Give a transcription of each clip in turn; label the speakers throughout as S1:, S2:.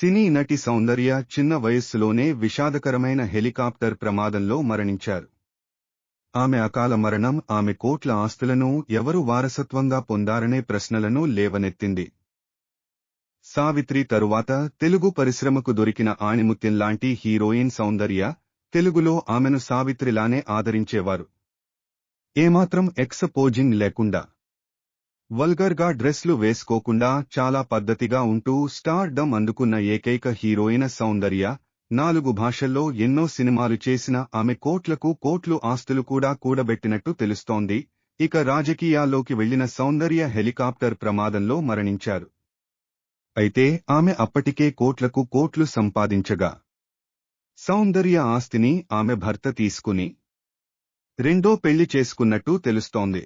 S1: సినీ నటి సౌందర్య చిన్న వయస్సులోనే విషాదకరమైన హెలికాప్టర్ ప్రమాదంలో మరణించారు. ఆమె అకాల మరణం ఆమె కోట్ల ఆస్తులను ఎవరు వారసత్వంగా పొందారనే ప్రశ్నలను లేవనెత్తింది. సావిత్రి తరువాత తెలుగు పరిశ్రమకు దొరికిన ఆణిముత్యంలాంటి హీరోయిన్ సౌందర్య, తెలుగులో ఆమెను సావిత్రిలానే ఆదరించేవారు. ఏమాత్రం ఎక్స్పోజింగ్ లేకుండా, వల్గర్గా డ్రెస్లు వేసుకోకుండా చాలా పద్ధతిగా ఉంటూ స్టార్ డమ్ అందుకున్న ఏకైక హీరోయిన సౌందర్య. 4 భాషల్లో ఎన్నో సినిమాలు చేసిన ఆమె కోట్లకు కోట్లు ఆస్తులు కూడా కూడబెట్టినట్టు తెలుస్తోంది. ఇక రాజకీయాల్లోకి వెళ్లిన సౌందర్య హెలికాప్టర్ ప్రమాదంలో మరణించారు. అయితే ఆమె అప్పటికే కోట్లకు కోట్లు సంపాదించగా, సౌందర్య ఆస్తిని ఆమె భర్త తీసుకుని రెండో పెళ్లి చేసుకున్నట్టు తెలుస్తోంది.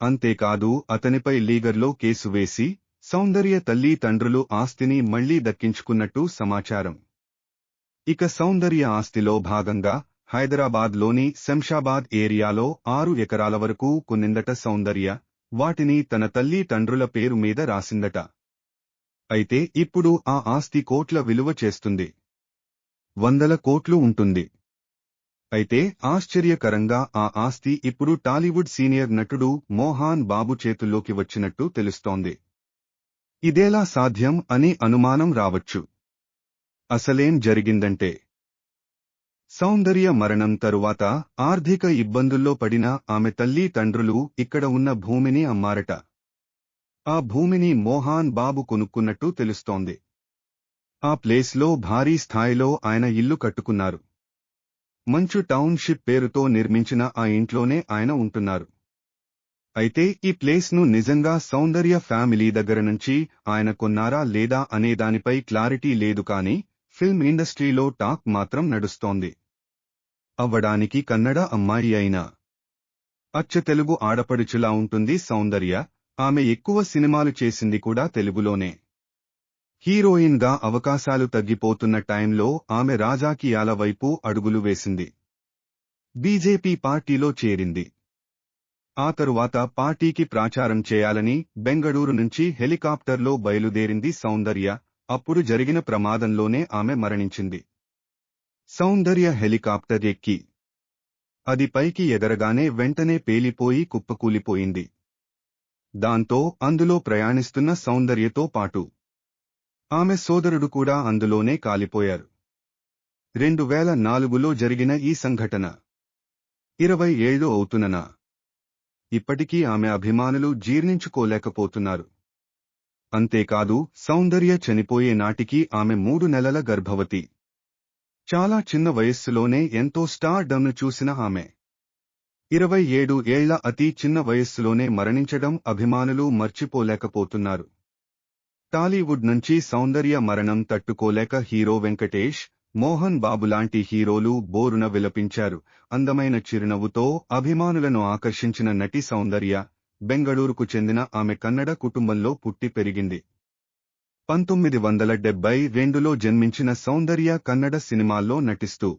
S1: అంతేకాదు అతనిపై లీగర్లో కేసు వేసి సౌందర్య తల్లి తండ్రులు ఆస్తిని మళ్లీ దక్కించుకున్నట్టు సమాచారం. ఇక సౌందర్య ఆస్తిలో భాగంగా హైదరాబాద్లోని శంషాబాద్ ఏరియాలో 6 ఎకరాల వరకు కొనిందట సౌందర్య. వాటిని తన తల్లి తండ్రుల పేరు మీద రాసిందట. అయితే ఇప్పుడు ఆ ఆస్తి కోట్ల విలువ చేస్తుంది. 100 కోట్లు ఉంటుంది. అయితే ఆశ్చర్యకరంగా ఆ ఆస్తి ఇప్పుడు టాలీవుడ్ సీనియర్ నటుడు మోహన్ బాబు చేతుల్లోకి వచ్చినట్టు తెలుస్తోంది. ఇదేలా సాధ్యం అని అనుమానం రావచ్చు. అసలేం జరిగిందంటే, సౌందర్య మరణం తరువాత ఆర్థిక ఇబ్బందుల్లో పడిన ఆమె తల్లి తండ్రులు ఇక్కడ ఉన్న భూమిని అమ్మారట. ఆ భూమిని మోహన్ బాబు కొనుక్కున్నట్టు తెలుస్తోంది. ఆ ప్లేస్లో భారీ స్థాయిలో ఆయన ఇల్లు కట్టుకున్నారు. మంచు టౌన్షిప్ పేరుతో నిర్మించిన ఆ ఇంట్లోనే ఆయన ఉంటున్నారు. అయితే ఈ ప్లేస్ను నిజంగా సౌందర్య ఫ్యామిలీ దగ్గర నుంచి ఆయన కొన్నారా లేదా అనేదానిపై క్లారిటీ లేదు. కానీ ఫిల్మ్ ఇండస్ట్రీలో టాక్ మాత్రం నడుస్తోంది. అవ్వడానికి కన్నడ అమ్మాయి అయినా అచ్చ తెలుగు ఆడపడుచులా ఉంటుంది సౌందర్య. ఆమె ఎక్కువ సినిమాలు చేసింది కూడా తెలుగులోనే. హీరోయిన్ గా అవకాశాలు తగ్గిపోతున్న టైంలో ఆమె రాజకీయాల వైపు అడుగులు వేసింది. బీజేపీ పార్టీలో చేరింది. ఆ తరువాత పార్టీకి ప్రచారం చేయాలని బెంగళూరు నుంచి హెలికాప్టర్లో బయలుదేరింది సౌందర్య. అప్పుడు జరిగిన ప్రమాదంలోనే ఆమె మరణించింది. సౌందర్య హెలికాప్టర్ ఎక్కి అది పైకి ఎగరగానే వెంటనే పేలిపోయి కుప్పకూలిపోయింది. దాంతో అందులో ప్రయాణిస్తున్న సౌందర్యతో పాటు ఆమె సోదరుడు కూడా అందులోనే కాలిపోయారు. 2004లో జరిగిన ఈ సంఘటన 20 ఏళ్లు అవుతున్నా ఇప్పటికీ ఆమె అభిమానులు జీర్ణించుకోలేకపోతున్నారు. అంతేకాదు సౌందర్య చనిపోయే నాటికి ఆమె 3 నెలల గర్భవతి. చాలా చిన్న వయస్సులోనే ఎంతో స్టార్ డమ్ను చూసిన ఆమె 27 ఏళ్ల అతి చిన్న వయస్సులోనే మరణించడం అభిమానులు మర్చిపోలేకపోతున్నారు. టాలీవుడ్ నుంచి సౌందర్య మరణం తట్టుకోలేక హీరో వెంకటేష్, మోహన్ బాబు లాంటి హీరోలు బోరున విలపించారు. అందమైన చిరునవ్వుతో అభిమానులను ఆకర్షించిన నటి సౌందర్య. బెంగళూరుకు చెందిన ఆమె కన్నడ కుటుంబంలో పుట్టి పెరిగింది. 1972లో జన్మించిన సౌందర్య కన్నడ సినిమాల్లో నటిస్తూ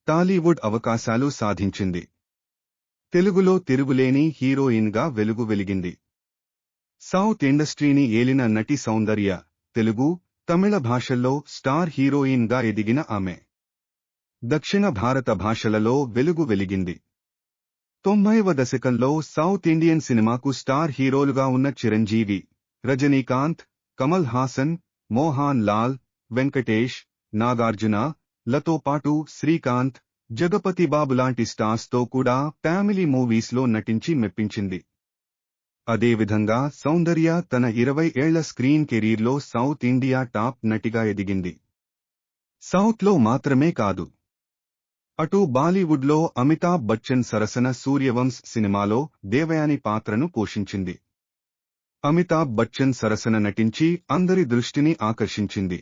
S1: టాలీవుడ్ అవకాశాలు సాధించింది. తెలుగులో తిరుగులేని హీరోయిన్ గా వెలుగు వెలిగింది. సౌత్ ఇండస్ట్రీని ఏలిన నటి సౌందర్య. తెలుగు, తమిళ భాషల్లో స్టార్ హీరోయిన్ గా ఎదిగిన ఆమె దక్షిణ భారత భాషలలో వెలుగు వెలిగింది. 90వ దశకంలో సౌత్ ఇండియన్ సినిమాకు స్టార్ హీరోలుగా ఉన్న చిరంజీవి, రజనీకాంత్, కమల్ హాసన్, మోహన్ లాల్, వెంకటేష్, నాగార్జున లతో పాటు శ్రీకాంత్, జగపతి బాబు లాంటి స్టార్స్తో కూడా ఫ్యామిలీ మూవీస్లో నటించి మెప్పించింది. అదేవిధంగా సౌందర్య తన 20 ఏళ్ల స్క్రీన్ కెరీర్లో సౌత్ ఇండియా టాప్ నటిగా ఎదిగింది. సౌత్లో మాత్రమే కాదు, అటు బాలీవుడ్లో అమితాబ్ బచ్చన్ సరసన సూర్యవంశ్ సినిమాలో దేవయాని పాత్రను పోషించింది. అమితాబ్ బచ్చన్ సరసన నటించి అందరి దృష్టిని ఆకర్షించింది.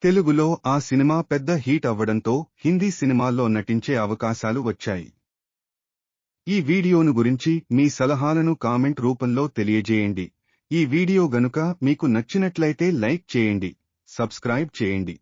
S1: తెలుగులో ఆ సినిమా పెద్ద హీట్ అవ్వడంతో హిందీ సినిమాల్లో నటించే అవకాశాలు వచ్చాయి. ఈ వీడియోను గురించి మీ సలహాలను కామెంట్ రూపంలో తెలియజేయండి. ఈ వీడియో గనుక మీకు నచ్చినట్లయితే లైక్ చేయండి, సబ్స్క్రైబ్ చేయండి.